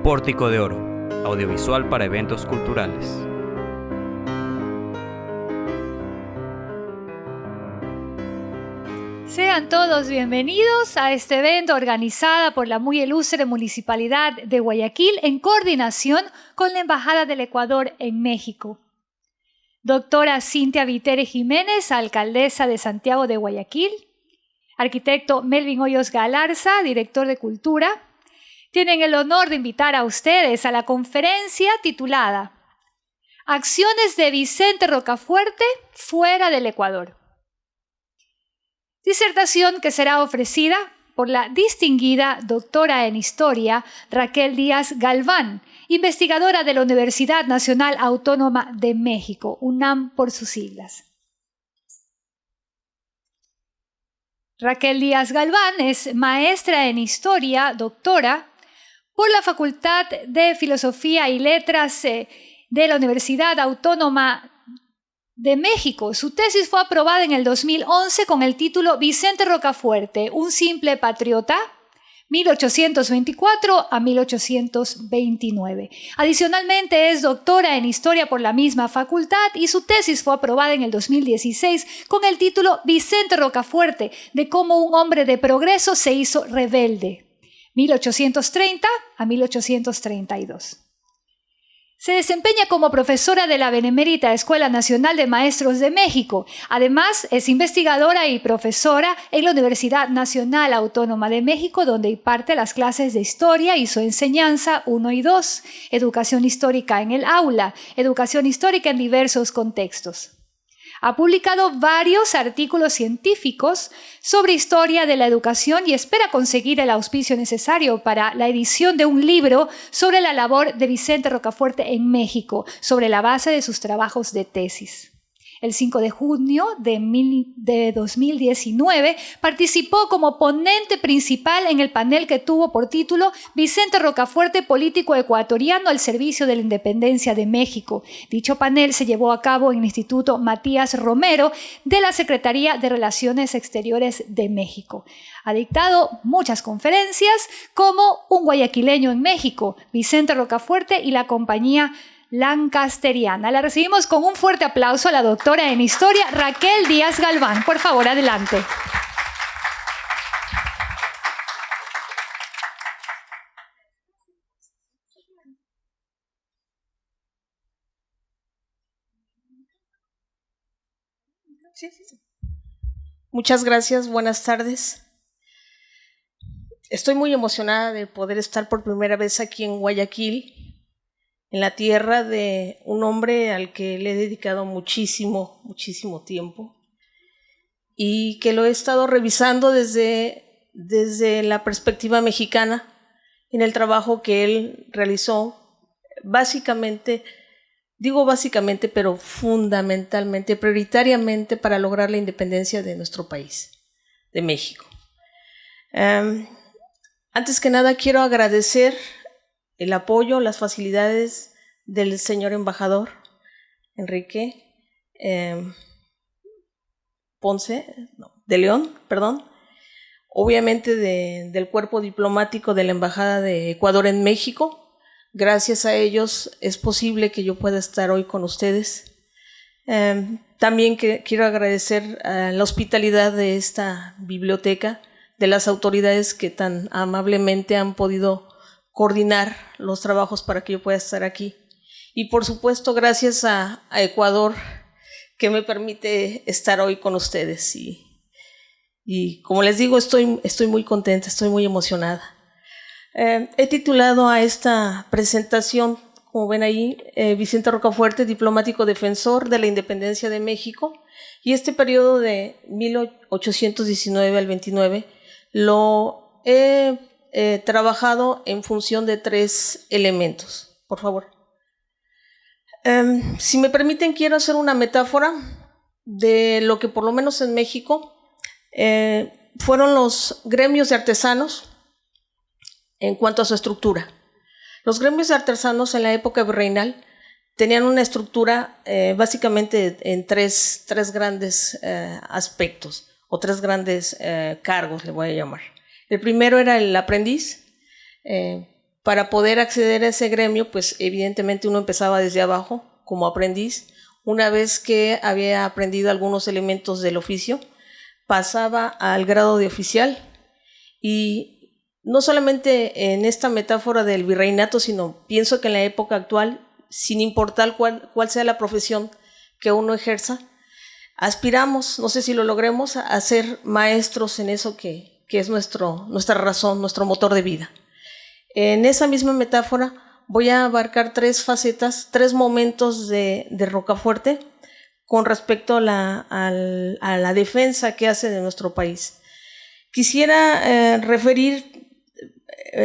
Pórtico de Oro, audiovisual para eventos culturales. Sean todos bienvenidos a este evento organizado por la muy ilustre Municipalidad de Guayaquil en coordinación con la Embajada del Ecuador en México. Doctora Cintia Vitere Jiménez, alcaldesa de Santiago de Guayaquil. Arquitecto Melvin Hoyos Galarza, director de Cultura. Tienen el honor de invitar a ustedes a la conferencia titulada Acciones de Vicente Rocafuerte fuera del Ecuador. Disertación que será ofrecida por la distinguida doctora en Historia Raquel Díaz Galván, investigadora de la Universidad Nacional Autónoma de México, UNAM por sus siglas. Raquel Díaz Galván es maestra en Historia, doctora, por la Facultad de Filosofía y Letras de la Universidad Autónoma de México. Su tesis fue aprobada en el 2011 con el título Vicente Rocafuerte, un simple patriota, 1824 a 1829. Adicionalmente es doctora en Historia por la misma facultad y su tesis fue aprobada en el 2016 con el título Vicente Rocafuerte, de cómo un hombre de progreso se hizo rebelde, 1830 a 1832. Se desempeña como profesora de la Benemérita Escuela Nacional de Maestros de México. Además, es investigadora y profesora en la Universidad Nacional Autónoma de México, donde imparte las clases de Historia y su enseñanza 1 y 2, Educación Histórica en el aula, Educación Histórica en diversos contextos. Ha publicado varios artículos científicos sobre historia de la educación y espera conseguir el auspicio necesario para la edición de un libro sobre la labor de Vicente Rocafuerte en México, sobre la base de sus trabajos de tesis. El 5 de junio de 2019 participó como ponente principal en el panel que tuvo por título Vicente Rocafuerte, político ecuatoriano al servicio de la independencia de México. Dicho panel se llevó a cabo en el Instituto Matías Romero de la Secretaría de Relaciones Exteriores de México. Ha dictado muchas conferencias como Un guayaquileño en México, Vicente Rocafuerte y la compañía Lancasteriana. La recibimos con un fuerte aplauso a la doctora en Historia Raquel Díaz Galván. Por favor, adelante. Muchas gracias, buenas tardes. Estoy muy emocionada de poder estar por primera vez aquí en Guayaquil, en la tierra de un hombre al que le he dedicado muchísimo tiempo y que lo he estado revisando desde la perspectiva mexicana en el trabajo que él realizó pero fundamentalmente, prioritariamente para lograr la independencia de nuestro país, de México. Antes que nada quiero agradecer el apoyo, las facilidades del señor embajador Enrique de León, obviamente del cuerpo diplomático de la Embajada de Ecuador en México. Gracias a ellos es posible que yo pueda estar hoy con ustedes. También quiero agradecer la hospitalidad de esta biblioteca, de las autoridades que tan amablemente han podido coordinar los trabajos para que yo pueda estar aquí. Y por supuesto, gracias a Ecuador, que me permite estar hoy con ustedes. Y como les digo, estoy muy contenta, estoy muy emocionada. He titulado a esta presentación, como ven ahí, Vicente Rocafuerte, diplomático defensor de la independencia de México. Y este periodo de 1819 al 29 lo he trabajado en función de 3 elementos. Por favor. Si me permiten, quiero hacer una metáfora de lo que por lo menos en México fueron los gremios de artesanos en cuanto a su estructura. Los gremios de artesanos en la época virreinal tenían una estructura básicamente en tres grandes aspectos o 3 grandes cargos, le voy a llamar. El primero era el aprendiz, para poder acceder a ese gremio, pues evidentemente uno empezaba desde abajo como aprendiz. Una vez que había aprendido algunos elementos del oficio, pasaba al grado de oficial. Y no solamente en esta metáfora del virreinato, sino pienso que en la época actual, sin importar cuál sea la profesión que uno ejerza, aspiramos, no sé si lo logremos, a ser maestros en eso que es nuestra razón, nuestro motor de vida. En esa misma metáfora voy a abarcar 3 facetas, 3 momentos de Rocafuerte con respecto a la defensa que hace de nuestro país. Quisiera referir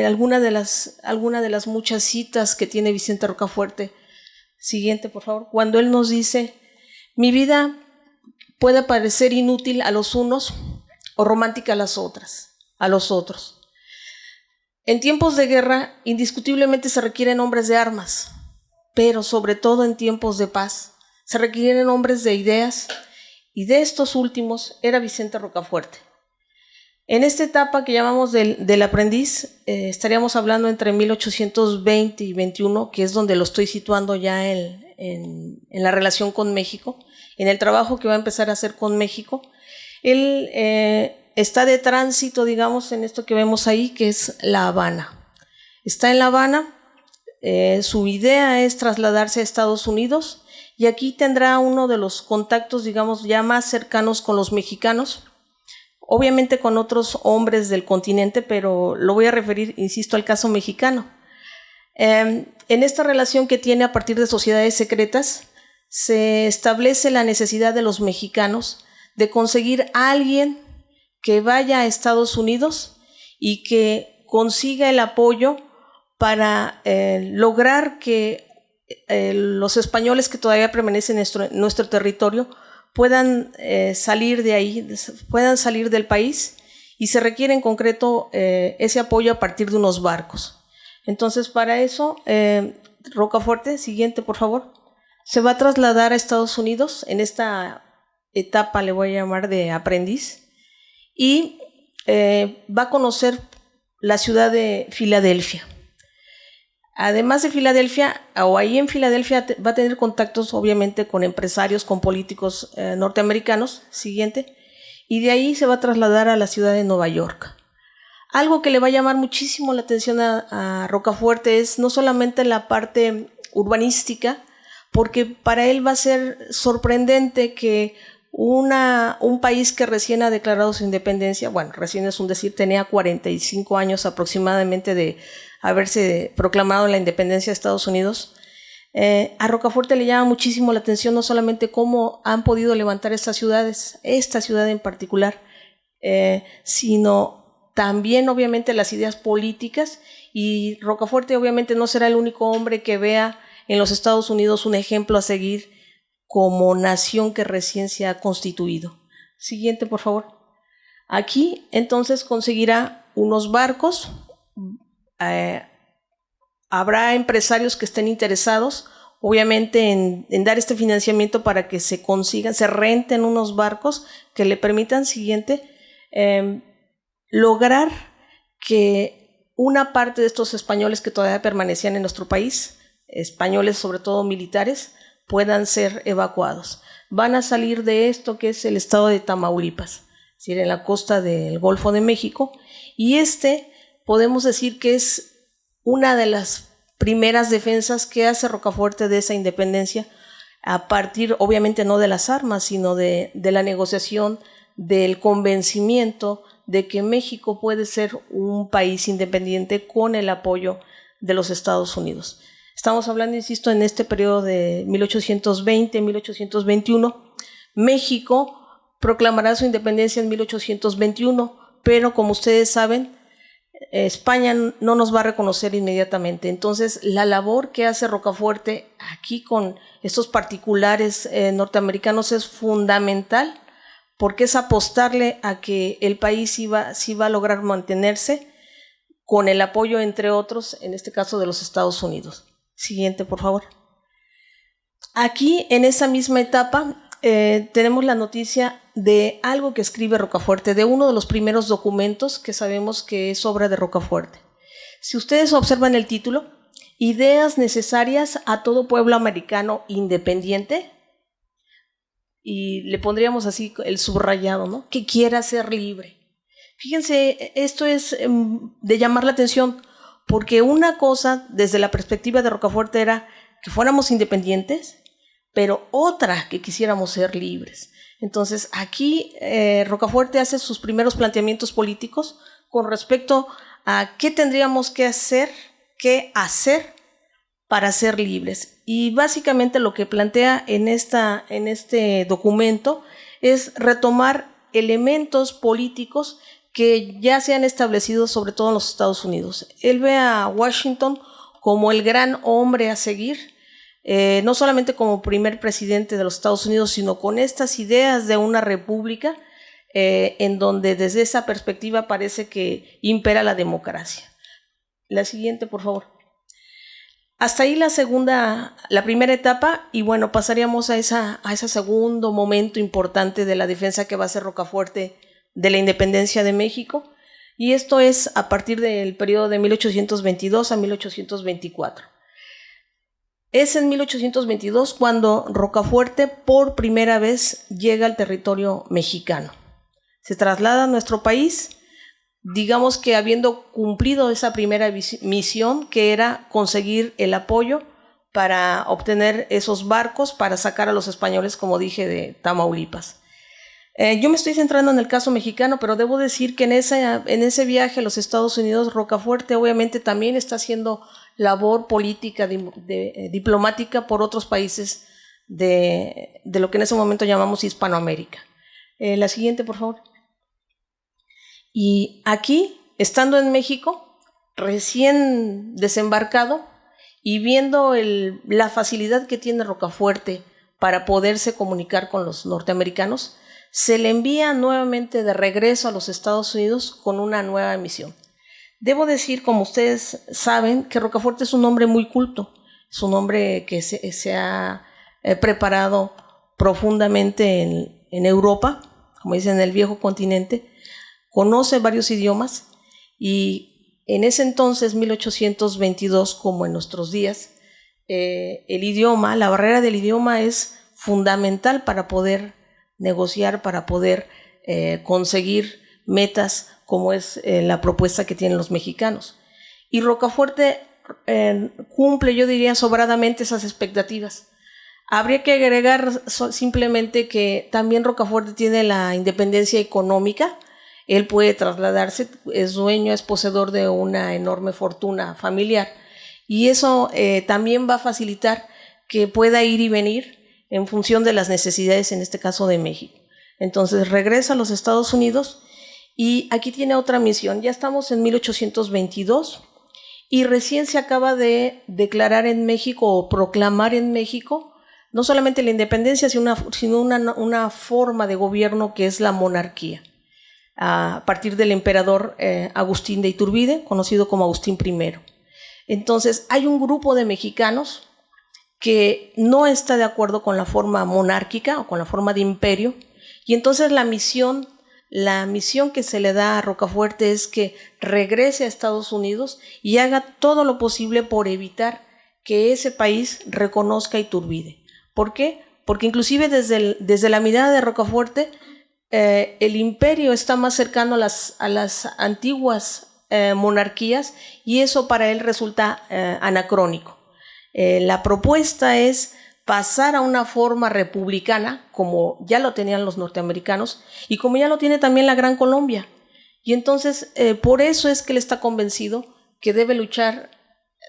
alguna de las muchas citas que tiene Vicente Rocafuerte. Siguiente, por favor. Cuando él nos dice: mi vida puede parecer inútil a los unos o romántica a los otros. En tiempos de guerra, indiscutiblemente se requieren hombres de armas, pero sobre todo en tiempos de paz, se requieren hombres de ideas, y de estos últimos era Vicente Rocafuerte. En esta etapa que llamamos del aprendiz, estaríamos hablando entre 1820 y 21, que es donde lo estoy situando ya en la relación con México, en el trabajo que va a empezar a hacer con México. Él está de tránsito, digamos, en esto que vemos ahí, que es La Habana. Está en La Habana, su idea es trasladarse a Estados Unidos, y aquí tendrá uno de los contactos, digamos, ya más cercanos con los mexicanos, obviamente con otros hombres del continente, pero lo voy a referir, insisto, al caso mexicano. En esta relación que tiene a partir de sociedades secretas, se establece la necesidad de los mexicanos de conseguir a alguien que vaya a Estados Unidos y que consiga el apoyo para lograr que los españoles que todavía permanecen en nuestro territorio puedan salir de ahí, puedan salir del país, y se requiere en concreto ese apoyo a partir de unos barcos. Entonces, para eso, Rocafuerte, siguiente por favor, se va a trasladar a Estados Unidos en esta etapa, le voy a llamar, de aprendiz, y va a conocer la ciudad de Filadelfia. Además de Filadelfia, o ahí en Filadelfia, va a tener contactos obviamente con empresarios, con políticos norteamericanos, siguiente, y de ahí se va a trasladar a la ciudad de Nueva York. Algo que le va a llamar muchísimo la atención a Rocafuerte es no solamente la parte urbanística, porque para él va a ser sorprendente que un país que recién ha declarado su independencia, bueno, recién es un decir, tenía 45 años aproximadamente de haberse proclamado la independencia de Estados Unidos, a Rocafuerte le llama muchísimo la atención no solamente cómo han podido levantar estas ciudades, esta ciudad en particular, sino también obviamente las ideas políticas, y Rocafuerte obviamente no será el único hombre que vea en los Estados Unidos un ejemplo a seguir como nación que recién se ha constituido. Siguiente, por favor. Aquí, entonces, conseguirá unos barcos, habrá empresarios que estén interesados, obviamente, en dar este financiamiento para que se renten unos barcos que le permitan, siguiente, lograr que una parte de estos españoles que todavía permanecían en nuestro país, españoles sobre todo militares, puedan ser evacuados. Van a salir de esto que es el estado de Tamaulipas, es decir, en la costa del Golfo de México, y podemos decir que es una de las primeras defensas que hace Rocafuerte de esa independencia, a partir obviamente no de las armas, sino de la negociación, del convencimiento de que México puede ser un país independiente con el apoyo de los Estados Unidos. Estamos hablando, insisto, en este periodo de 1820-1821. México proclamará su independencia en 1821, pero como ustedes saben, España no nos va a reconocer inmediatamente. Entonces, la labor que hace Rocafuerte aquí con estos particulares norteamericanos es fundamental, porque es apostarle a que el país sí va a lograr mantenerse con el apoyo, entre otros, en este caso de los Estados Unidos. Siguiente, por favor. Aquí, en esa misma etapa, tenemos la noticia de algo que escribe Rocafuerte, de uno de los primeros documentos que sabemos que es obra de Rocafuerte. Si ustedes observan el título, ideas necesarias a todo pueblo americano independiente, y le pondríamos así el subrayado, ¿no? Que quiera ser libre. Fíjense, esto es de llamar la atención, porque una cosa desde la perspectiva de Rocafuerte era que fuéramos independientes, pero otra que quisiéramos ser libres. Entonces aquí Rocafuerte hace sus primeros planteamientos políticos con respecto a qué tendríamos que hacer para ser libres. Y básicamente lo que plantea en este documento es retomar elementos políticos que ya se han establecido sobre todo en los Estados Unidos. Él ve a Washington como el gran hombre a seguir, no solamente como primer presidente de los Estados Unidos, sino con estas ideas de una república en donde desde esa perspectiva parece que impera la democracia. La siguiente, por favor. Hasta ahí la primera etapa, y bueno, pasaríamos a ese segundo momento importante de la defensa que va a hacer Rocafuerte de la independencia de México, y esto es a partir del periodo de 1822 a 1824. Es en 1822 cuando Rocafuerte por primera vez llega al territorio mexicano. Se traslada a nuestro país, digamos que habiendo cumplido esa primera misión, que era conseguir el apoyo para obtener esos barcos para sacar a los españoles, como dije, de Tamaulipas. Yo me estoy centrando en el caso mexicano, pero debo decir que en ese viaje a los Estados Unidos, Rocafuerte obviamente también está haciendo labor política, diplomática por otros países de lo que en ese momento llamamos Hispanoamérica. La siguiente, por favor. Y aquí, estando en México, recién desembarcado y viendo la facilidad que tiene Rocafuerte para poderse comunicar con los norteamericanos, se le envía nuevamente de regreso a los Estados Unidos con una nueva misión. Debo decir, como ustedes saben, que Rocafuerte es un hombre muy culto, es un hombre que se ha preparado profundamente en Europa, como dicen, en el viejo continente, conoce varios idiomas, y en ese entonces, 1822, como en nuestros días, el idioma, la barrera del idioma es fundamental para poder negociar, para poder conseguir metas como es la propuesta que tienen los mexicanos. Y Rocafuerte cumple, yo diría, sobradamente esas expectativas. Habría que agregar simplemente que también Rocafuerte tiene la independencia económica. Él puede trasladarse, es dueño, es poseedor de una enorme fortuna familiar, y eso también va a facilitar que pueda ir y venir en función de las necesidades, en este caso de México. Entonces regresa a los Estados Unidos y aquí tiene otra misión. Ya estamos en 1822 y recién se acaba de declarar en México o proclamar en México no solamente la independencia, sino una forma de gobierno que es la monarquía, a partir del emperador Agustín de Iturbide, conocido como Agustín I. Entonces hay un grupo de mexicanos que no está de acuerdo con la forma monárquica o con la forma de imperio, y entonces la misión que se le da a Rocafuerte es que regrese a Estados Unidos y haga todo lo posible por evitar que ese país reconozca a Iturbide. ¿Por qué? Porque inclusive desde la mirada de Rocafuerte, el imperio está más cercano a las antiguas monarquías, y eso para él resulta anacrónico. La propuesta es pasar a una forma republicana, como ya lo tenían los norteamericanos y como ya lo tiene también la Gran Colombia. Y entonces por eso es que él está convencido que debe luchar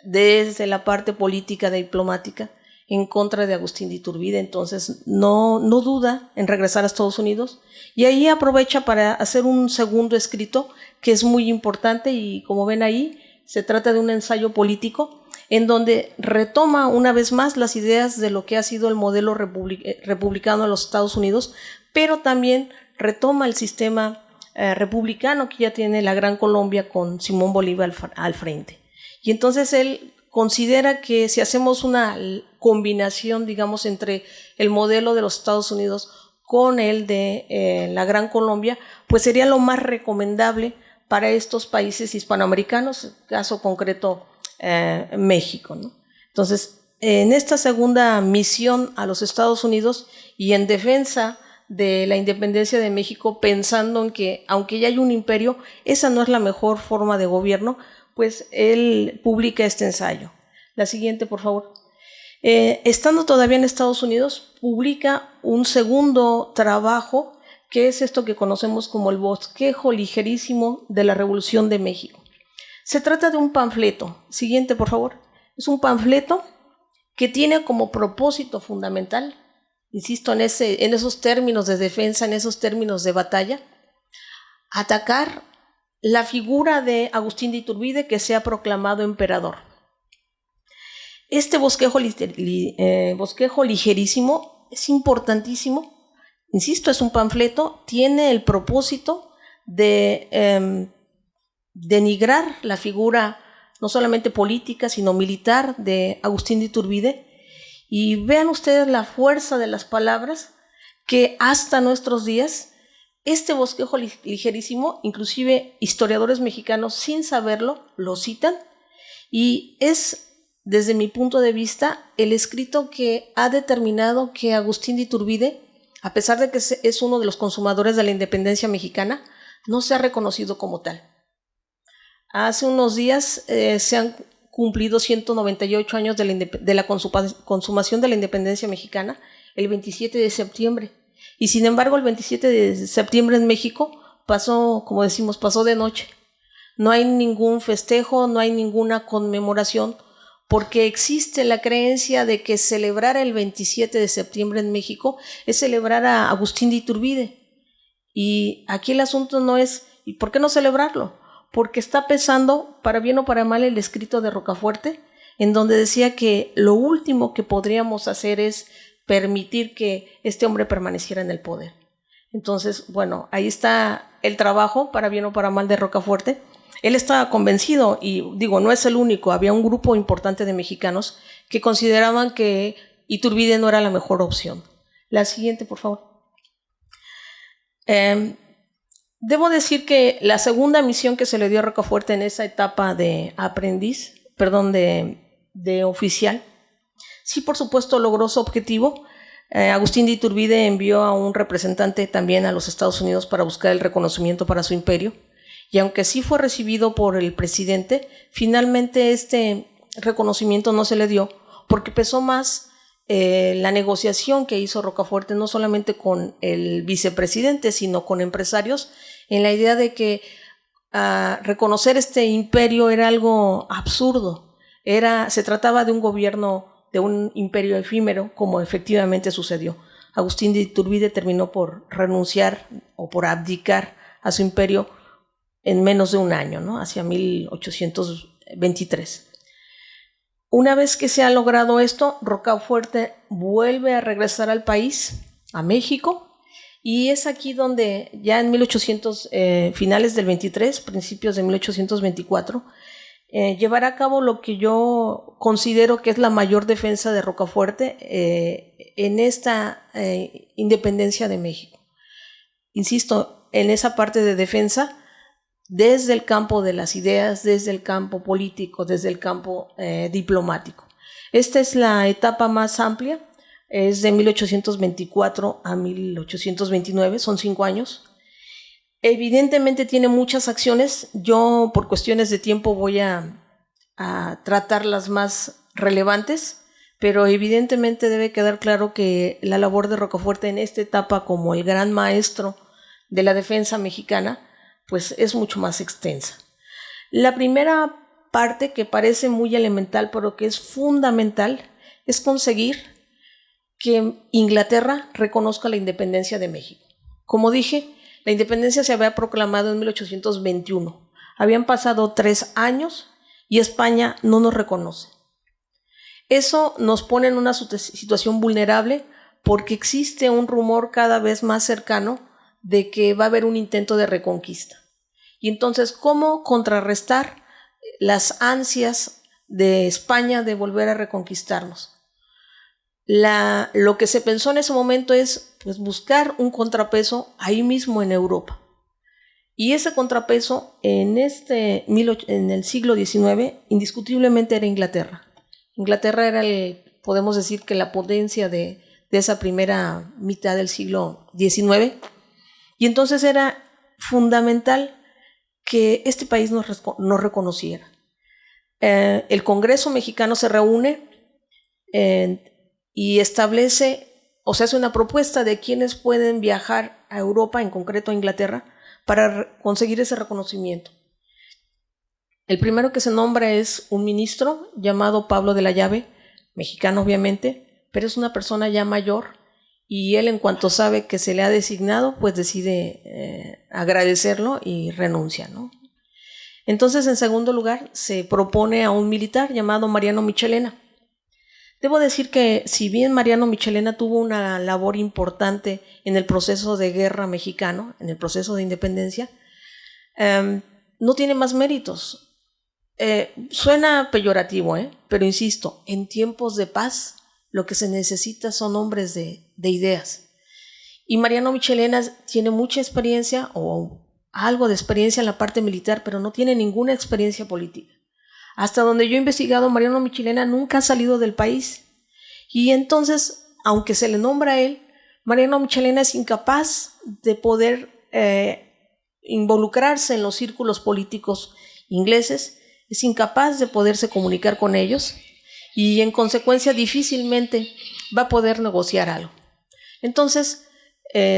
desde la parte política, diplomática, en contra de Agustín de Iturbide. Entonces no duda en regresar a Estados Unidos, y ahí aprovecha para hacer un segundo escrito que es muy importante, y como ven ahí se trata de un ensayo político en donde retoma una vez más las ideas de lo que ha sido el modelo republicano de los Estados Unidos, pero también retoma el sistema republicano que ya tiene la Gran Colombia con Simón Bolívar al frente. Y entonces él considera que si hacemos una combinación, digamos, entre el modelo de los Estados Unidos con el de la Gran Colombia, pues sería lo más recomendable para estos países hispanoamericanos, caso concreto México, ¿no? Entonces, en esta segunda misión a los Estados Unidos y en defensa de la independencia de México, pensando en que aunque ya hay un imperio, esa no es la mejor forma de gobierno, pues él publica este ensayo. La siguiente, por favor. Estando todavía en Estados Unidos, publica un segundo trabajo, que es esto que conocemos como el bosquejo ligerísimo de la Revolución de México. Se trata de un panfleto. Siguiente, por favor. Es un panfleto que tiene como propósito fundamental, insisto, en esos términos de defensa, en esos términos de batalla, atacar la figura de Agustín de Iturbide, que se ha proclamado emperador. Este bosquejo ligerísimo es importantísimo, insisto, es un panfleto, tiene el propósito de denigrar la figura no solamente política, sino militar de Agustín de Iturbide. Y vean ustedes la fuerza de las palabras que hasta nuestros días, este bosquejo ligerísimo, inclusive historiadores mexicanos sin saberlo, lo citan, y es, desde mi punto de vista, el escrito que ha determinado que Agustín de Iturbide, a pesar de que es uno de los consumadores de la independencia mexicana, no se ha reconocido como tal. Hace unos días se han cumplido 198 años de la consumación de la independencia mexicana, el 27 de septiembre. Y sin embargo, el 27 de septiembre en México pasó, como decimos, pasó de noche. No hay ningún festejo, no hay ninguna conmemoración, porque existe la creencia de que celebrar el 27 de septiembre en México es celebrar a Agustín de Iturbide. Y aquí el asunto no es, ¿y por qué no celebrarlo? Porque está pesando, para bien o para mal, el escrito de Rocafuerte, en donde decía que lo último que podríamos hacer es permitir que este hombre permaneciera en el poder. Entonces, bueno, ahí está el trabajo, para bien o para mal, de Rocafuerte. Él estaba convencido, y digo, no es el único, había un grupo importante de mexicanos que consideraban que Iturbide no era la mejor opción. La siguiente, por favor. Debo decir que la segunda misión que se le dio a Rocafuerte en esa etapa de de oficial, sí, por supuesto, logró su objetivo. Agustín de Iturbide envió a un representante también a los Estados Unidos para buscar el reconocimiento para su imperio, y aunque sí fue recibido por el presidente, finalmente este reconocimiento no se le dio, porque pesó más la negociación que hizo Rocafuerte, no solamente con el vicepresidente, sino con empresarios, en la idea de que reconocer este imperio era algo absurdo. Se trataba de un gobierno, de un imperio efímero, como efectivamente sucedió. Agustín de Iturbide terminó por renunciar o por abdicar a su imperio en menos de un año, ¿no? Hacia 1823. Una vez que se ha logrado esto, Rocafuerte vuelve a regresar al país, a México, y es aquí donde ya en finales del 23, principios de 1824, llevará a cabo lo que yo considero que es la mayor defensa de Rocafuerte en esta independencia de México. Insisto, en esa parte de defensa, desde el campo de las ideas, desde el campo político, desde el campo diplomático. Esta es la etapa más amplia, es de 1824 a 1829, son 5 años. Evidentemente tiene muchas acciones, yo por cuestiones de tiempo voy a tratar las más relevantes, pero evidentemente debe quedar claro que la labor de Rocafuerte en esta etapa como el gran maestro de la defensa mexicana pues es mucho más extensa. La primera parte, que parece muy elemental, pero que es fundamental, es conseguir que Inglaterra reconozca la independencia de México. Como dije, la independencia se había proclamado en 1821. Habían pasado 3 años y España no nos reconoce. Eso nos pone en una situación vulnerable porque existe un rumor cada vez más cercano de que va a haber un intento de reconquista. Y entonces, ¿cómo contrarrestar las ansias de España de volver a reconquistarnos? Lo que se pensó en ese momento es pues, buscar un contrapeso ahí mismo en Europa. Y ese contrapeso en el siglo XIX indiscutiblemente era Inglaterra. Inglaterra era podemos decir que la potencia de esa primera mitad del siglo XIX. Y entonces era fundamental que este país nos reconociera. El Congreso mexicano se reúne y establece, o sea, hace una propuesta de quienes pueden viajar a Europa, en concreto a Inglaterra, para conseguir ese reconocimiento. El primero que se nombra es un ministro llamado Pablo de la Llave, mexicano obviamente, pero es una persona ya mayor, y él, en cuanto sabe que se le ha designado, pues decide agradecerlo y renuncia, ¿no? Entonces, en segundo lugar, se propone a un militar llamado Mariano Michelena. Debo decir que si bien Mariano Michelena tuvo una labor importante en el proceso de guerra mexicano, en el proceso de independencia, no tiene más méritos. Suena peyorativo, pero insisto, en tiempos de paz lo que se necesita son hombres de ideas. Y Mariano Michelena tiene mucha experiencia o algo de experiencia en la parte militar, pero no tiene ninguna experiencia política. Hasta donde yo he investigado, Mariano Michelena nunca ha salido del país. Y entonces, aunque se le nombra a él, Mariano Michelena es incapaz de poder involucrarse en los círculos políticos ingleses, es incapaz de poderse comunicar con ellos y en consecuencia difícilmente va a poder negociar algo. Entonces,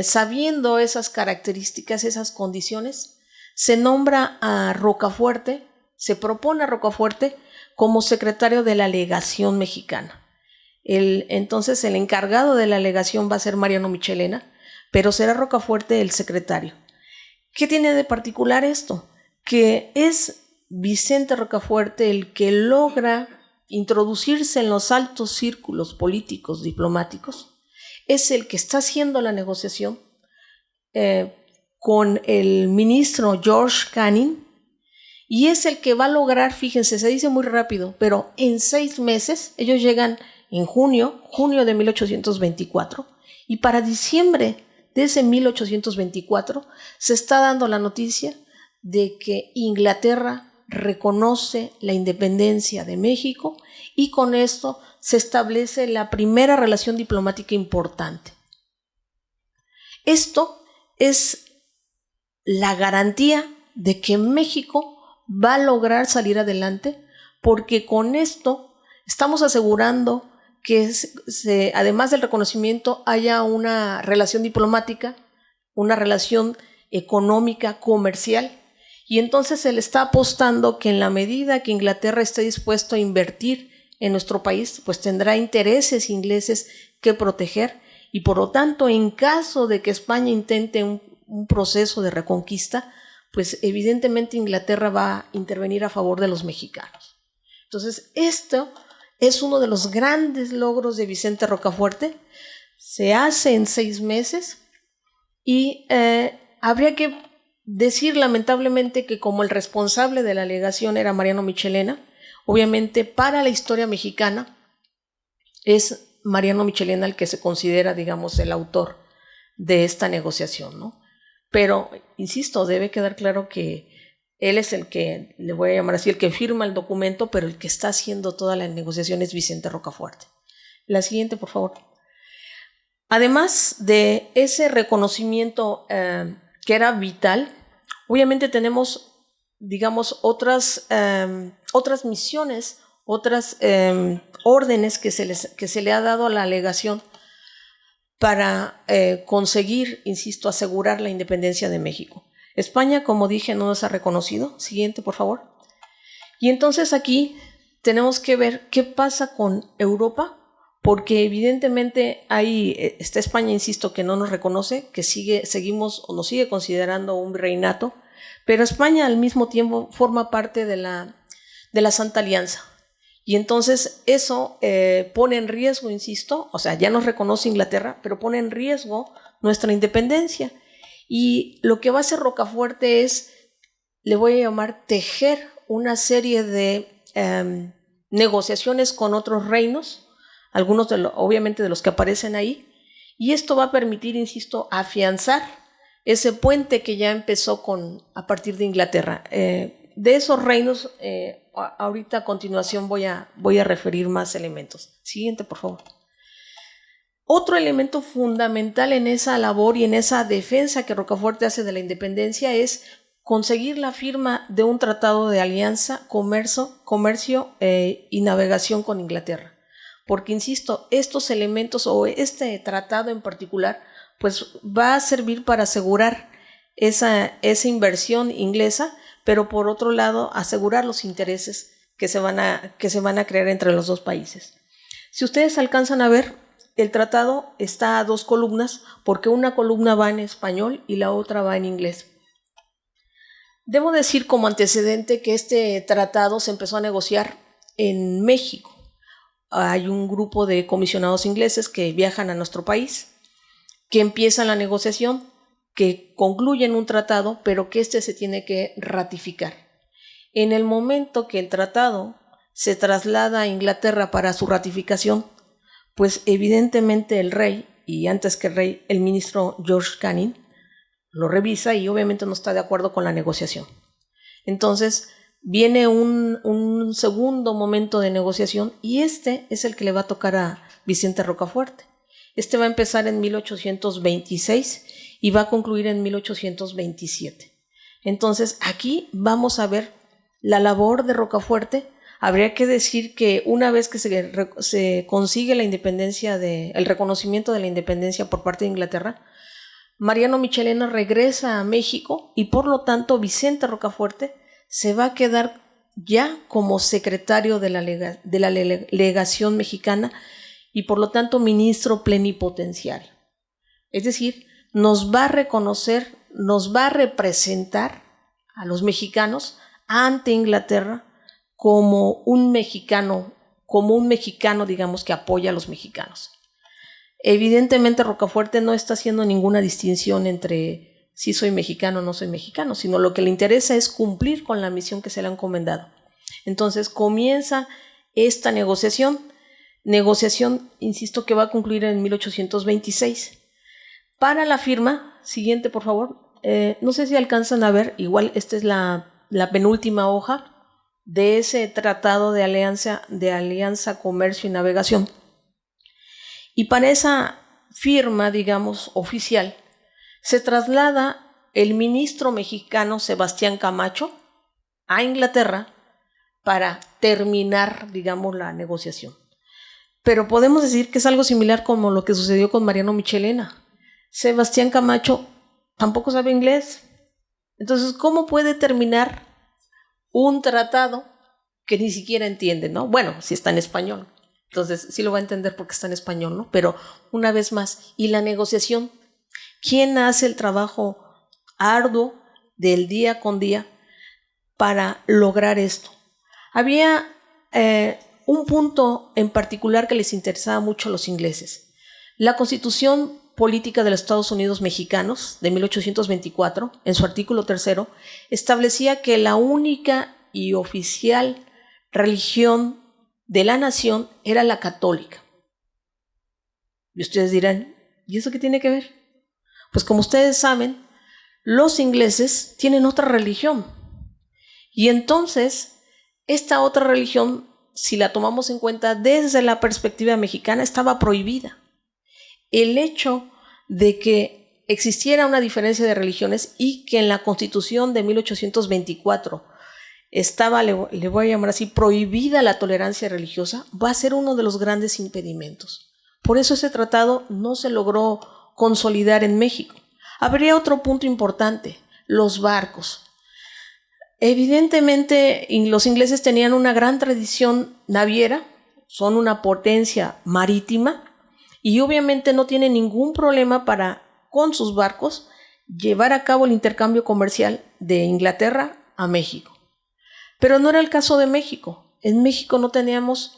sabiendo esas características, esas condiciones, se nombra a Rocafuerte, se propone a Rocafuerte como secretario de la legación mexicana. Entonces el encargado de la legación va a ser Mariano Michelena, pero será Rocafuerte el secretario. ¿Qué tiene de particular esto? Que es Vicente Rocafuerte el que logra introducirse en los altos círculos políticos diplomáticos, es el que está haciendo la negociación con el ministro George Canning, y es el que va a lograr, fíjense, se dice muy rápido, pero en 6 meses, ellos llegan en junio de 1824, y para diciembre de ese 1824 se está dando la noticia de que Inglaterra reconoce la independencia de México, y con esto se establece la primera relación diplomática importante. Esto es la garantía de que México va a lograr salir adelante, porque con esto estamos asegurando que además del reconocimiento haya una relación diplomática, una relación económica, comercial, y entonces se le está apostando que en la medida que Inglaterra esté dispuesto a invertir en nuestro país, pues tendrá intereses ingleses que proteger, y por lo tanto, en caso de que España intente un proceso de reconquista, pues evidentemente Inglaterra va a intervenir a favor de los mexicanos. Entonces, esto es uno de los grandes logros de Vicente Rocafuerte. Se hace en 6 meses y habría que decir lamentablemente que como el responsable de la legación era Mariano Michelena, obviamente para la historia mexicana es Mariano Michelena el que se considera, digamos, el autor de esta negociación, ¿no? Pero, insisto, debe quedar claro que él es el que, le voy a llamar así, el que firma el documento, pero el que está haciendo toda la negociación es Vicente Rocafuerte. La siguiente, por favor. Además de ese reconocimiento que era vital, obviamente tenemos, digamos, otras misiones, otras órdenes que se le ha dado a la legación para conseguir, insisto, asegurar la independencia de México. España, como dije, no nos ha reconocido. Siguiente, por favor. Y entonces aquí tenemos que ver qué pasa con Europa, porque evidentemente ahí está España, insisto, que no nos reconoce, que seguimos o nos sigue considerando un reinato, pero España al mismo tiempo forma parte de la Santa Alianza. Y entonces eso pone en riesgo, insisto, o sea, ya nos reconoce Inglaterra, pero pone en riesgo nuestra independencia. Y lo que va a hacer Rocafuerte es, le voy a llamar, tejer una serie de negociaciones con otros reinos, algunos obviamente de los que aparecen ahí, y esto va a permitir, insisto, afianzar ese puente que ya empezó a partir de Inglaterra. De esos reinos, ahorita a continuación voy a referir más elementos. Siguiente, por favor. Otro elemento fundamental en esa labor y en esa defensa que Rocafuerte hace de la independencia es conseguir la firma de un tratado de alianza, comercio y navegación con Inglaterra. Porque, insisto, estos elementos o este tratado en particular, pues va a servir para asegurar esa inversión inglesa, pero por otro lado asegurar los intereses que se van a crear entre los dos países. Si ustedes alcanzan a ver, el tratado está a 2 columnas porque una columna va en español y la otra va en inglés. Debo decir como antecedente que este tratado se empezó a negociar en México. Hay un grupo de comisionados ingleses que viajan a nuestro país, que empiezan la negociación, que concluyen un tratado, pero que este se tiene que ratificar. En el momento que el tratado se traslada a Inglaterra para su ratificación, pues evidentemente el rey, y antes que el rey, el ministro George Canning, lo revisa y obviamente no está de acuerdo con la negociación. Entonces viene un segundo momento de negociación y este es el que le va a tocar a Vicente Rocafuerte. Este va a empezar en 1826 y va a concluir en 1827. Entonces aquí vamos a ver la labor de Rocafuerte. Habría que decir que una vez que se consigue la independencia, el reconocimiento de la independencia por parte de Inglaterra, Mariano Michelena regresa a México y por lo tanto Vicente Rocafuerte se va a quedar ya como secretario de la legación mexicana y por lo tanto ministro plenipotenciario. Es decir, nos va a reconocer, nos va a representar a los mexicanos ante Inglaterra como un mexicano, digamos, que apoya a los mexicanos. Evidentemente Rocafuerte no está haciendo ninguna distinción entre si soy mexicano o no soy mexicano, sino lo que le interesa es cumplir con la misión que se le ha encomendado. Entonces comienza esta negociación, insisto, que va a concluir en 1826. Para la firma, siguiente por favor, no sé si alcanzan a ver, igual esta es la penúltima hoja de ese tratado de alianza, comercio y navegación. Y para esa firma, digamos, oficial, se traslada el ministro mexicano Sebastián Camacho a Inglaterra para terminar, digamos, la negociación. Pero podemos decir que es algo similar como lo que sucedió con Mariano Michelena. Sebastián Camacho tampoco sabe inglés. Entonces, ¿cómo puede terminar un tratado que ni siquiera entiende, ¿no? Bueno, si está en español. Entonces, sí lo va a entender porque está en español, ¿no? Pero una vez más, ¿y la negociación? ¿Quién hace el trabajo arduo del día con día para lograr esto? Había un punto en particular que les interesaba mucho a los ingleses. La Constitución Política de los Estados Unidos Mexicanos de 1824, en su artículo 3, establecía que la única y oficial religión de la nación era la católica. Y ustedes dirán, ¿y eso qué tiene que ver? Pues como ustedes saben, los ingleses tienen otra religión. Y entonces, esta otra religión, si la tomamos en cuenta desde la perspectiva mexicana, estaba prohibida. El hecho de que existiera una diferencia de religiones y que en la Constitución de 1824 estaba, le voy a llamar así, prohibida la tolerancia religiosa, va a ser uno de los grandes impedimentos. Por eso ese tratado no se logró consolidar en México. Habría otro punto importante, los barcos. Evidentemente, los ingleses tenían una gran tradición naviera, son una potencia marítima y obviamente no tienen ningún problema para, con sus barcos, llevar a cabo el intercambio comercial de Inglaterra a México. Pero no era el caso de México. En México no teníamos,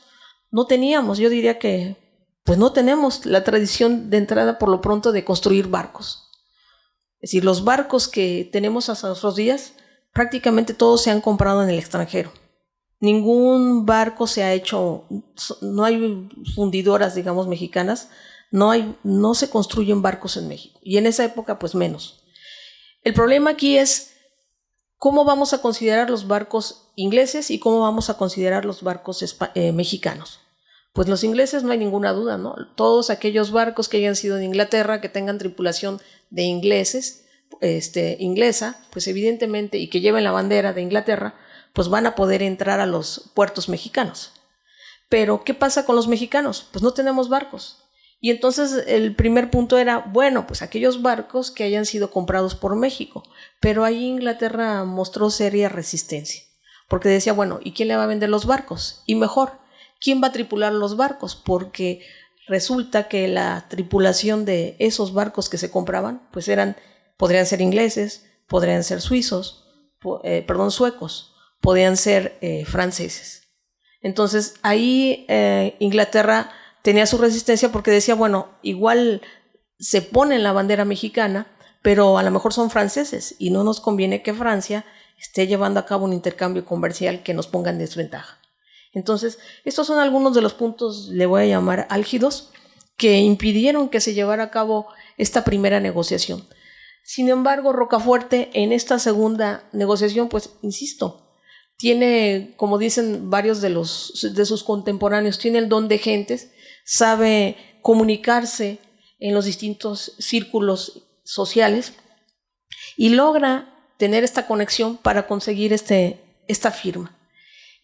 yo diría que pues no tenemos la tradición de entrada por lo pronto de construir barcos. Es decir, los barcos que tenemos hasta nuestros días, prácticamente todos se han comprado en el extranjero. Ningún barco se ha hecho, no hay fundidoras, digamos, mexicanas, no se construyen barcos en México. Y en esa época, pues menos. El problema aquí es cómo vamos a considerar los barcos ingleses y cómo vamos a considerar los barcos mexicanos. Pues los ingleses no hay ninguna duda, ¿no? Todos aquellos barcos que hayan sido de Inglaterra, que tengan tripulación de ingleses, inglesa, pues evidentemente, y que lleven la bandera de Inglaterra, pues van a poder entrar a los puertos mexicanos. Pero, ¿qué pasa con los mexicanos? Pues no tenemos barcos. Y entonces el primer punto era, bueno, pues aquellos barcos que hayan sido comprados por México. Pero ahí Inglaterra mostró seria resistencia, porque decía, bueno, ¿y quién le va a vender los barcos? Y mejor, ¿quién va a tripular los barcos? Porque resulta que la tripulación de esos barcos que se compraban, pues podrían ser ingleses, podrían ser suecos, podrían ser franceses. Entonces ahí Inglaterra tenía su resistencia porque decía, bueno, igual se pone en la bandera mexicana, pero a lo mejor son franceses y no nos conviene que Francia esté llevando a cabo un intercambio comercial que nos ponga en desventaja. Entonces, estos son algunos de los puntos, le voy a llamar álgidos, que impidieron que se llevara a cabo esta primera negociación. Sin embargo, Rocafuerte en esta segunda negociación, pues insisto, tiene, como dicen varios de sus contemporáneos, tiene el don de gentes, sabe comunicarse en los distintos círculos sociales y logra tener esta conexión para conseguir esta firma.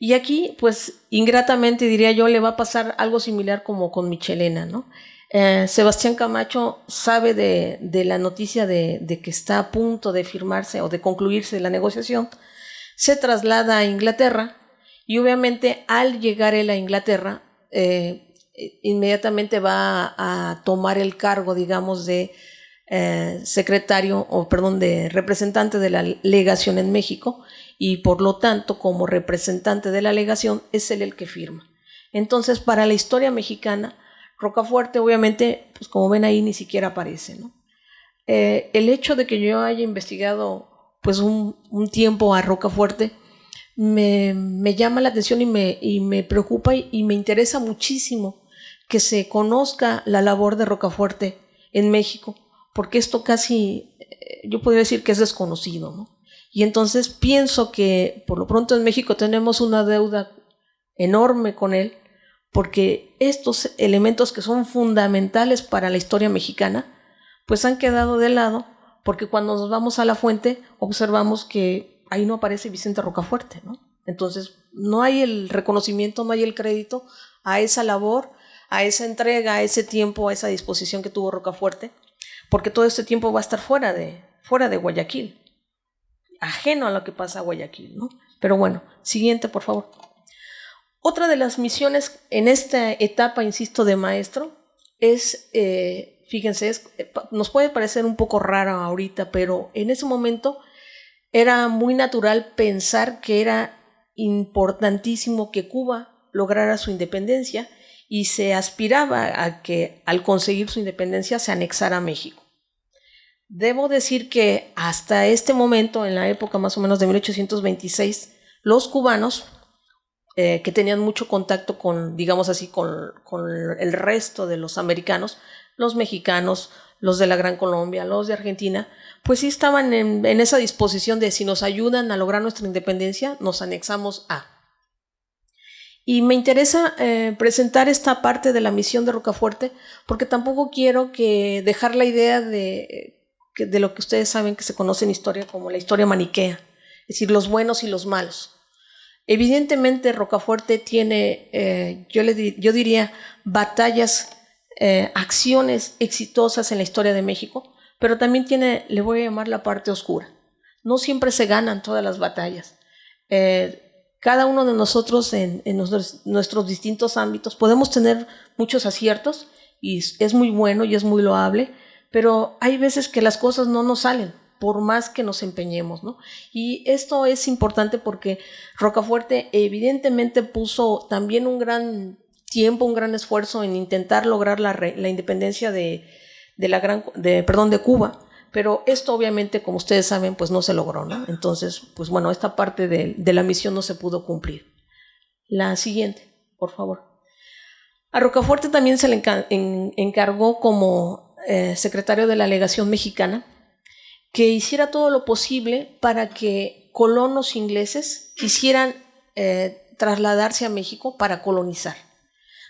Y aquí, pues, ingratamente, diría yo, le va a pasar algo similar como con Michelena, ¿no? Sebastián Camacho sabe de la noticia de que está a punto de firmarse o de concluirse la negociación, se traslada a Inglaterra y obviamente al llegar él a Inglaterra, inmediatamente va a tomar el cargo, digamos, de de representante de la legación en México, y por lo tanto, como representante de la legación, es él el que firma. Entonces, para la historia mexicana, Rocafuerte, obviamente, pues como ven ahí, ni siquiera aparece, ¿no? El hecho de que yo haya investigado pues un tiempo a Rocafuerte me llama la atención y me preocupa y me interesa muchísimo que se conozca la labor de Rocafuerte en México, porque esto casi, yo podría decir que es desconocido, ¿no? Y entonces pienso que por lo pronto en México tenemos una deuda enorme con él, porque estos elementos que son fundamentales para la historia mexicana, pues han quedado de lado, porque cuando nos vamos a la fuente observamos que ahí no aparece Vicente Rocafuerte, ¿no? Entonces no hay el reconocimiento, no hay el crédito a esa labor, a esa entrega, a ese tiempo, a esa disposición que tuvo Rocafuerte, porque todo este tiempo va a estar fuera de Guayaquil, ajeno a lo que pasa a Guayaquil, ¿no? Pero bueno, siguiente, por favor. Otra de las misiones en esta etapa, insisto, de maestro es, fíjense, nos puede parecer un poco raro ahorita, pero en ese momento era muy natural pensar que era importantísimo que Cuba lograra su independencia y se aspiraba a que al conseguir su independencia se anexara a México. Debo decir que hasta este momento, en la época más o menos de 1826, los cubanos, que tenían mucho contacto con, digamos así, con el resto de los americanos, los mexicanos, los de la Gran Colombia, los de Argentina, pues sí estaban en esa disposición de si nos ayudan a lograr nuestra independencia, nos anexamos a. Y me interesa presentar esta parte de la misión de Rocafuerte, porque tampoco quiero dejar la idea de lo que ustedes saben que se conoce en historia como la historia maniquea, es decir, los buenos y los malos. Evidentemente Rocafuerte tiene, yo diría, batallas, acciones exitosas en la historia de México, pero también tiene, le voy a llamar la parte oscura. No siempre se ganan todas las batallas. Cada uno de nosotros en nuestros distintos ámbitos podemos tener muchos aciertos y es muy bueno y es muy loable, pero hay veces que las cosas no nos salen, por más que nos empeñemos, ¿no? Y esto es importante porque Rocafuerte evidentemente puso también un gran tiempo, un gran esfuerzo en intentar lograr la independencia de Cuba, pero esto obviamente, como ustedes saben, pues no se logró, ¿no? Entonces, pues bueno, esta parte de la misión no se pudo cumplir. La siguiente, por favor. A Rocafuerte también se le encargó como secretario de la legación mexicana que hiciera todo lo posible para que colonos ingleses quisieran trasladarse a México para colonizar.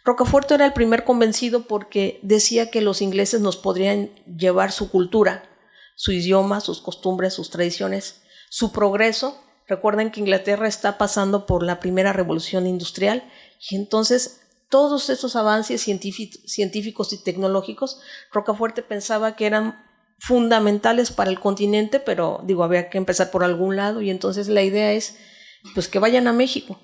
Rocafuerte era el primer convencido porque decía que los ingleses nos podrían llevar su cultura, su idioma, sus costumbres, sus tradiciones, su progreso. Recuerden que Inglaterra está pasando por la primera revolución industrial y entonces todos esos avances científicos y tecnológicos, Rocafuerte pensaba que eran fundamentales para el continente, pero había que empezar por algún lado y entonces la idea es pues que vayan a México.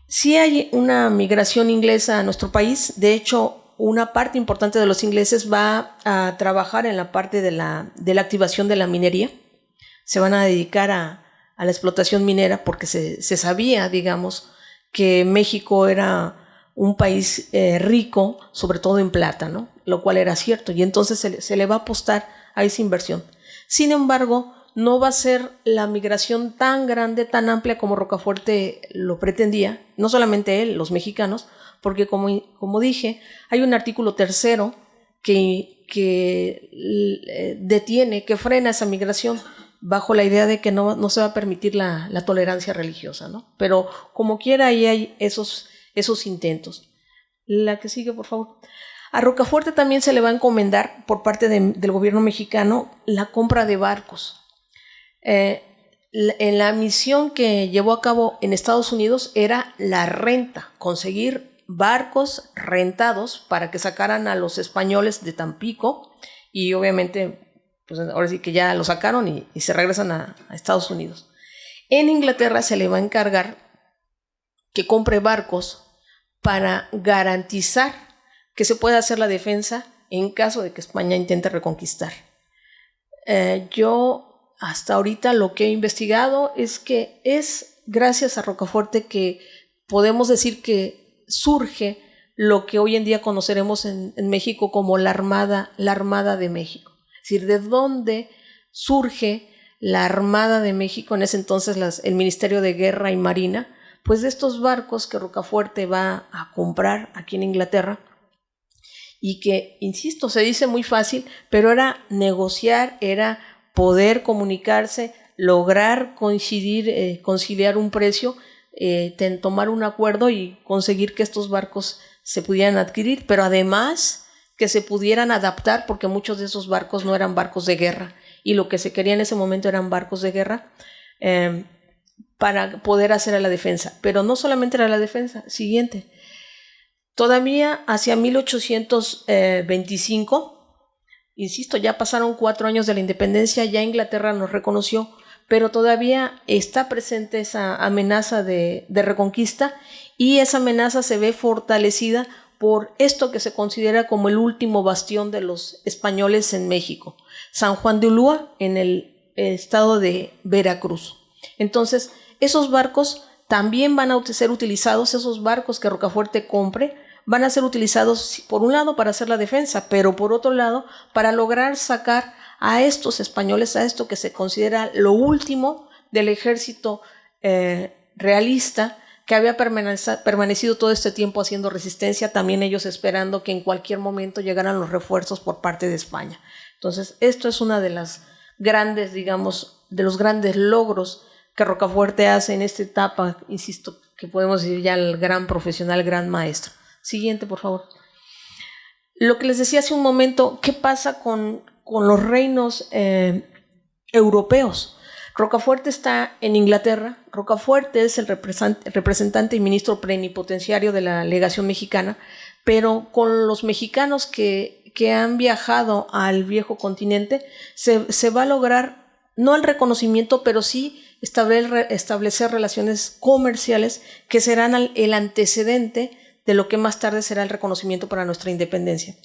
Sí hay una migración inglesa a nuestro país, de hecho una parte importante de los ingleses va a trabajar en la parte de la activación de la minería, se van a dedicar a la explotación minera porque se sabía, que México era un país rico, sobre todo en plata, ¿no? Lo cual era cierto, y entonces se le va a apostar a esa inversión. Sin embargo, no va a ser la migración tan grande, tan amplia como Rocafuerte lo pretendía, no solamente él, los mexicanos, porque como dije, hay un artículo 3 que detiene, que frena esa migración bajo la idea de que no se va a permitir la tolerancia religiosa, ¿no? Pero como quiera, ahí hay esos intentos. La que sigue, por favor. A Rocafuerte también se le va a encomendar por parte del gobierno mexicano la compra de barcos. En la misión que llevó a cabo en Estados Unidos era la renta, conseguir barcos rentados para que sacaran a los españoles de Tampico y obviamente pues ahora sí que ya lo sacaron y se regresan a Estados Unidos. En Inglaterra se le va a encargar que compre barcos para garantizar que se pueda hacer la defensa en caso de que España intente reconquistar. Yo hasta ahorita lo que he investigado es que es gracias a Rocafuerte que podemos decir que surge lo que hoy en día conoceremos en México como la Armada de México. Es decir, ¿de dónde surge la Armada de México? En ese entonces el Ministerio de Guerra y Marina, pues de estos barcos que Rocafuerte va a comprar aquí en Inglaterra y que, insisto, se dice muy fácil, pero era negociar, era poder comunicarse, lograr conciliar un precio, tomar un acuerdo y conseguir que estos barcos se pudieran adquirir, pero además que se pudieran adaptar porque muchos de esos barcos no eran barcos de guerra y lo que se quería en ese momento eran barcos de guerra para poder hacer a la defensa. Pero no solamente era la defensa, siguiente. Todavía hacia 1825, insisto, ya pasaron 4 años de la independencia, ya Inglaterra nos reconoció, pero todavía está presente esa amenaza de reconquista y esa amenaza se ve fortalecida por esto que se considera como el último bastión de los españoles en México, San Juan de Ulúa, en el estado de Veracruz. Entonces, esos barcos también van a ser utilizados, esos barcos que Rocafuerte compre, van a ser utilizados por un lado para hacer la defensa, pero por otro lado para lograr sacar a estos españoles, a esto que se considera lo último del ejército realista que había permanecido todo este tiempo haciendo resistencia, también ellos esperando que en cualquier momento llegaran los refuerzos por parte de España. Entonces, esto es una de las grandes, de los grandes logros que Rocafuerte hace en esta etapa, insisto, que podemos decir ya el gran profesional, gran maestro. Siguiente, por favor. Lo que les decía hace un momento, ¿qué pasa con los reinos europeos? Rocafuerte está en Inglaterra. Rocafuerte es el representante y ministro plenipotenciario de la legación mexicana, pero con los mexicanos que han viajado al viejo continente se va a lograr no el reconocimiento, pero sí establecer relaciones comerciales que serán el antecedente de lo que más tarde será el reconocimiento para nuestra independencia.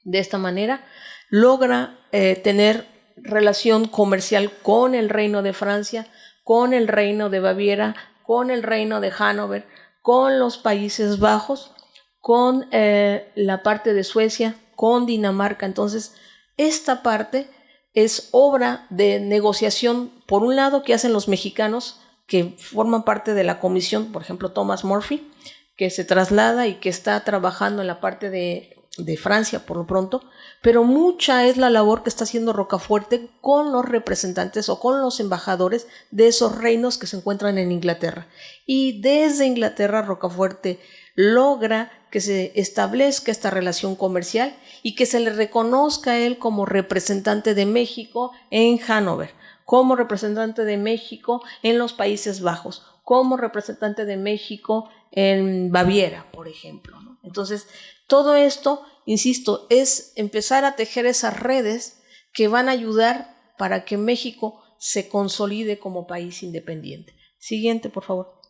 De esta manera logra tener relación comercial con el Reino de Francia, con el Reino de Baviera, con el Reino de Hannover, con los Países Bajos, con la parte de Suecia, con Dinamarca. Entonces, esta parte es obra de negociación, por un lado, que hacen los mexicanos que forman parte de la comisión, por ejemplo, Thomas Murphy, que se traslada y que está trabajando en la parte de de Francia por lo pronto, pero mucha es la labor que está haciendo Rocafuerte con los representantes o con los embajadores de esos reinos que se encuentran en Inglaterra. Y desde Inglaterra Rocafuerte logra que se establezca esta relación comercial y que se le reconozca a él como representante de México en Hannover, como representante de México en los Países Bajos, como representante de México en Baviera, por ejemplo, ¿no? Entonces, todo esto, insisto, es empezar a tejer esas redes que van a ayudar para que México se consolide como país independiente. Siguiente, por favor.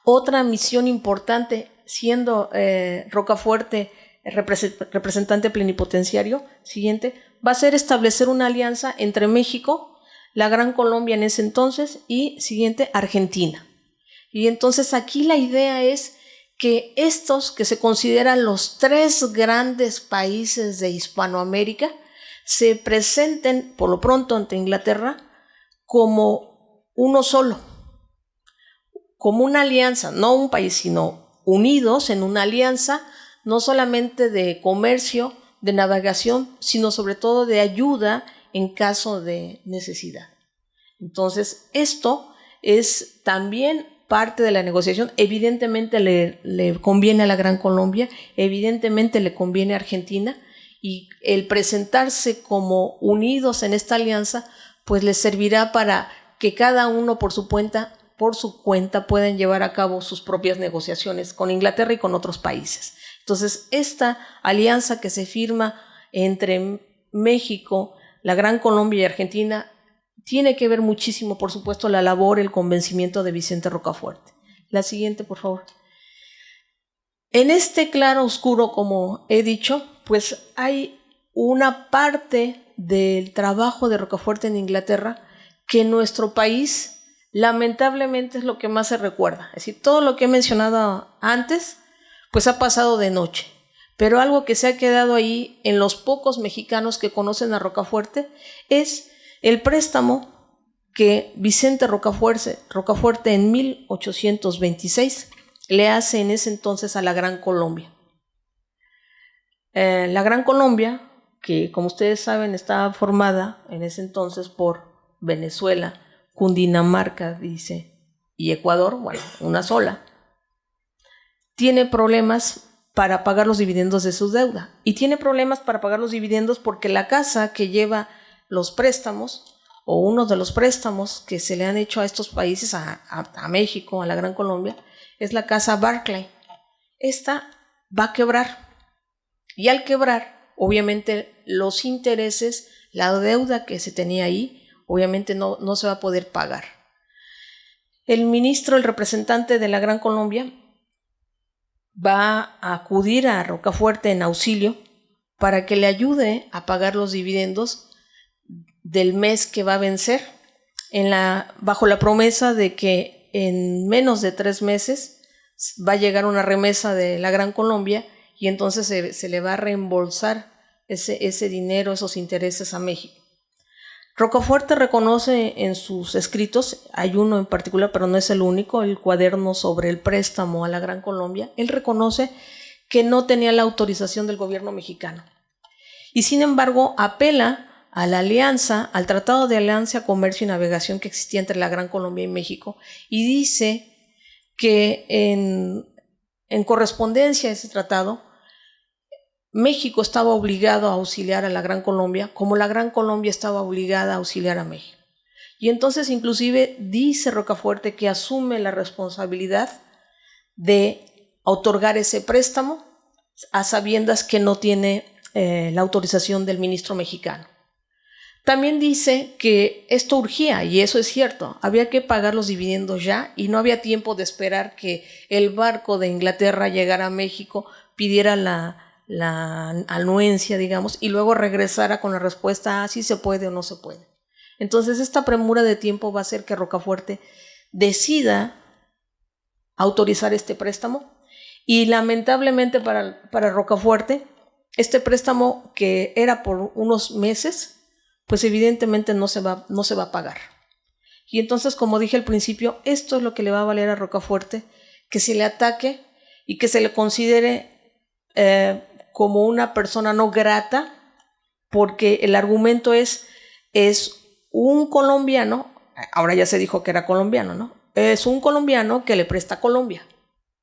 Otra misión importante, siendo Rocafuerte representante plenipotenciario, siguiente, va a ser establecer una alianza entre México, la Gran Colombia en ese entonces y, siguiente, Argentina. Y entonces aquí la idea es que estos que se consideran los 3 grandes países de Hispanoamérica se presenten por lo pronto ante Inglaterra como uno solo, como una alianza, no un país, sino unidos en una alianza, no solamente de comercio, de navegación, sino sobre todo de ayuda en caso de necesidad. Entonces, esto es también parte de la negociación. Evidentemente le conviene a la Gran Colombia, evidentemente le conviene a Argentina, y el presentarse como unidos en esta alianza, pues les servirá para que cada uno por su cuenta puedan llevar a cabo sus propias negociaciones con Inglaterra y con otros países. Entonces, esta alianza que se firma entre México, la Gran Colombia y Argentina tiene que ver muchísimo, por supuesto, la labor, el convencimiento de Vicente Rocafuerte. La siguiente, por favor. En este claro oscuro, como he dicho, pues hay una parte del trabajo de Rocafuerte en Inglaterra que en nuestro país lamentablemente es lo que más se recuerda. Es decir, todo lo que he mencionado antes, pues ha pasado de noche. Pero algo que se ha quedado ahí en los pocos mexicanos que conocen a Rocafuerte es el préstamo que Vicente Rocafuerte en 1826 le hace en ese entonces a la Gran Colombia. La Gran Colombia, que como ustedes saben estaba formada en ese entonces por Venezuela, Cundinamarca, dice, y Ecuador, bueno, una sola, tiene problemas para pagar los dividendos de su deuda. Y tiene problemas para pagar los dividendos porque la casa que lleva los préstamos, o uno de los préstamos que se le han hecho a estos países, a México, a la Gran Colombia, es la casa Barclay. Esta va a quebrar. Y al quebrar, obviamente los intereses, la deuda que se tenía ahí, obviamente no se va a poder pagar. El representante de la Gran Colombia, va a acudir a Rocafuerte en auxilio para que le ayude a pagar los dividendos del mes que va a vencer, bajo la promesa de que en menos de 3 meses va a llegar una remesa de la Gran Colombia y entonces se le va a reembolsar ese dinero, esos intereses a México. Rocafuerte reconoce en sus escritos, hay uno en particular, pero no es el único, el cuaderno sobre el préstamo a la Gran Colombia. Él reconoce que no tenía la autorización del gobierno mexicano. Y sin embargo, apela a la alianza, al Tratado de Alianza, Comercio y Navegación que existía entre la Gran Colombia y México, y dice que en correspondencia a ese tratado, México estaba obligado a auxiliar a la Gran Colombia, como la Gran Colombia estaba obligada a auxiliar a México. Y entonces inclusive dice Rocafuerte que asume la responsabilidad de otorgar ese préstamo a sabiendas que no tiene la autorización del ministro mexicano. También dice que esto urgía, y eso es cierto, había que pagar los dividendos ya y no había tiempo de esperar que el barco de Inglaterra llegara a México, pidiera la anuencia, digamos, y luego regresara con la respuesta si se puede o no se puede. Entonces esta premura de tiempo va a hacer que Rocafuerte decida autorizar este préstamo y lamentablemente para Rocafuerte este préstamo, que era por unos meses, pues evidentemente no se va a pagar. Y entonces, como dije al principio, esto es lo que le va a valer a Rocafuerte que se le ataque y que se le considere como una persona no grata, porque el argumento es un colombiano, ahora ya se dijo que era colombiano, ¿no? Es un colombiano que le presta a Colombia.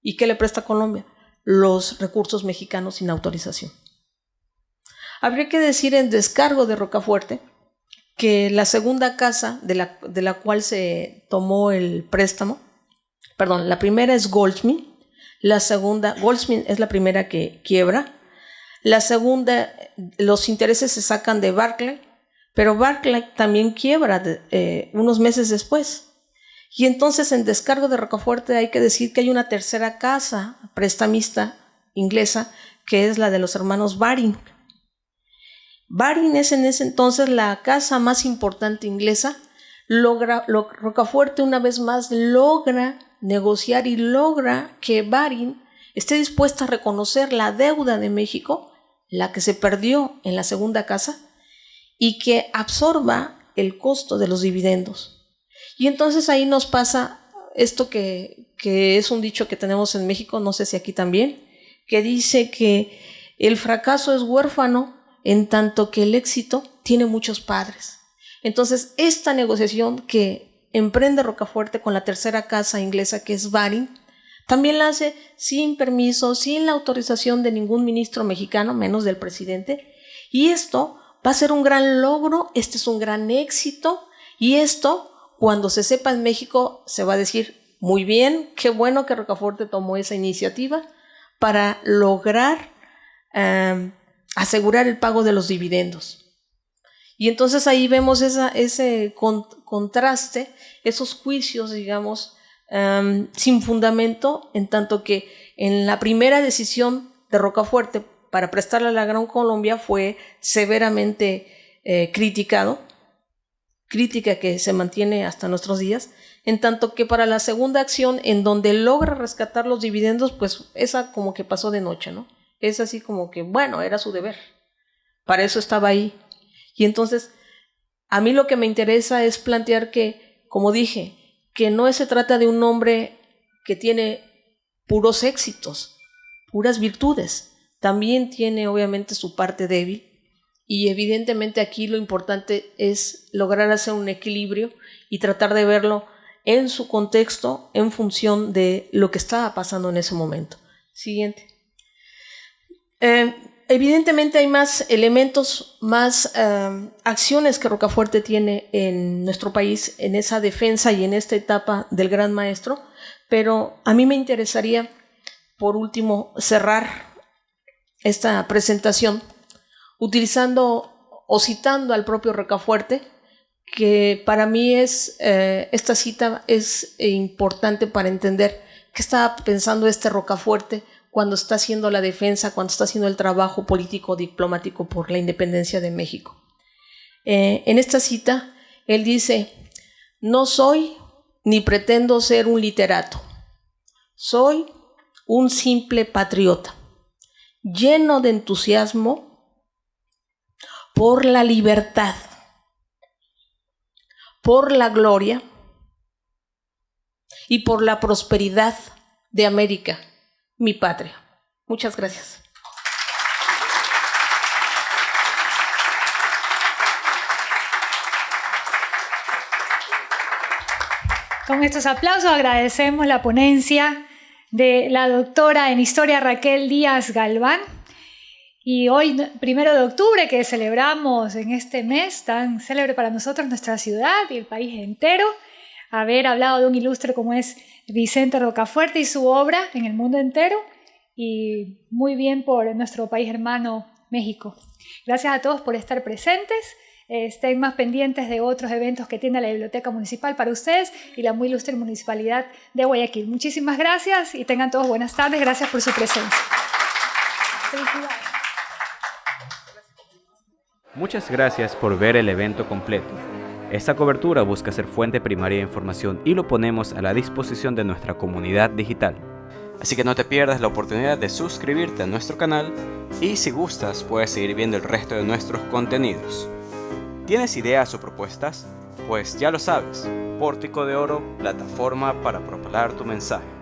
¿Y qué le presta a Colombia? Los recursos mexicanos sin autorización. Habría que decir en descargo de Rocafuerte que la segunda casa de la cual se tomó el préstamo, perdón, la primera es Goldsmith, la segunda, Goldsmith es la primera que quiebra, la segunda, los intereses se sacan de Barclay, pero Barclay también quiebra unos meses después. Y entonces en descargo de Rocafuerte hay que decir que hay una tercera casa prestamista inglesa, que es la de los hermanos Baring. Baring es en ese entonces la casa más importante inglesa. Rocafuerte una vez más logra negociar y logra que Baring esté dispuesta a reconocer la deuda de México, la que se perdió en la segunda casa, y que absorba el costo de los dividendos. Y entonces ahí nos pasa esto que es un dicho que tenemos en México, no sé si aquí también, que dice que el fracaso es huérfano en tanto que el éxito tiene muchos padres. Entonces esta negociación que emprende Rocafuerte con la tercera casa inglesa, que es Baring, también la hace sin permiso, sin la autorización de ningún ministro mexicano, menos del presidente. Y esto va a ser un gran logro, este es un gran éxito, y esto, cuando se sepa en México, se va a decir, muy bien, qué bueno que Rocafuerte tomó esa iniciativa para lograr asegurar el pago de los dividendos. Y entonces ahí vemos ese contraste, esos juicios, digamos, sin fundamento, en tanto que en la primera decisión de Rocafuerte para prestarle a la Gran Colombia fue severamente criticado, crítica que se mantiene hasta nuestros días, en tanto que para la segunda acción, en donde logra rescatar los dividendos, pues esa como que pasó de noche, ¿no? Es así como que, bueno, era su deber, para eso estaba ahí. Y entonces, a mí lo que me interesa es plantear que, como dije, que no se trata de un hombre que tiene puros éxitos, puras virtudes, también tiene obviamente su parte débil. Y evidentemente aquí lo importante es lograr hacer un equilibrio y tratar de verlo en su contexto, en función de lo que estaba pasando en ese momento. Siguiente. Evidentemente hay más elementos, más acciones que Rocafuerte tiene en nuestro país en esa defensa y en esta etapa del Gran Maestro, pero a mí me interesaría, por último, cerrar esta presentación utilizando o citando al propio Rocafuerte, que para mí esta cita es importante para entender qué estaba pensando este Rocafuerte cuando está haciendo la defensa, cuando está haciendo el trabajo político diplomático por la independencia de México. En esta cita, él dice: no soy ni pretendo ser un literato, soy un simple patriota, lleno de entusiasmo por la libertad, por la gloria y por la prosperidad de América, mi patria. Muchas gracias. Con estos aplausos agradecemos la ponencia de la doctora en Historia Raquel Díaz Galván. Y hoy, 1 de octubre, que celebramos en este mes tan célebre para nosotros, nuestra ciudad y el país entero, haber hablado de un ilustre como es Vicente Rocafuerte y su obra en el mundo entero, y muy bien por nuestro país hermano México. Gracias a todos por estar presentes. Estén más pendientes de otros eventos que tiene la Biblioteca Municipal para ustedes y la muy ilustre Municipalidad de Guayaquil. Muchísimas gracias y tengan todos buenas tardes. Gracias por su presencia. Felicidades. Muchas gracias por ver el evento completo. Esta cobertura busca ser fuente primaria de información y lo ponemos a la disposición de nuestra comunidad digital. Así que no te pierdas la oportunidad de suscribirte a nuestro canal y si gustas puedes seguir viendo el resto de nuestros contenidos. ¿Tienes ideas o propuestas? Pues ya lo sabes, Pórtico de Oro, plataforma para propalar tu mensaje.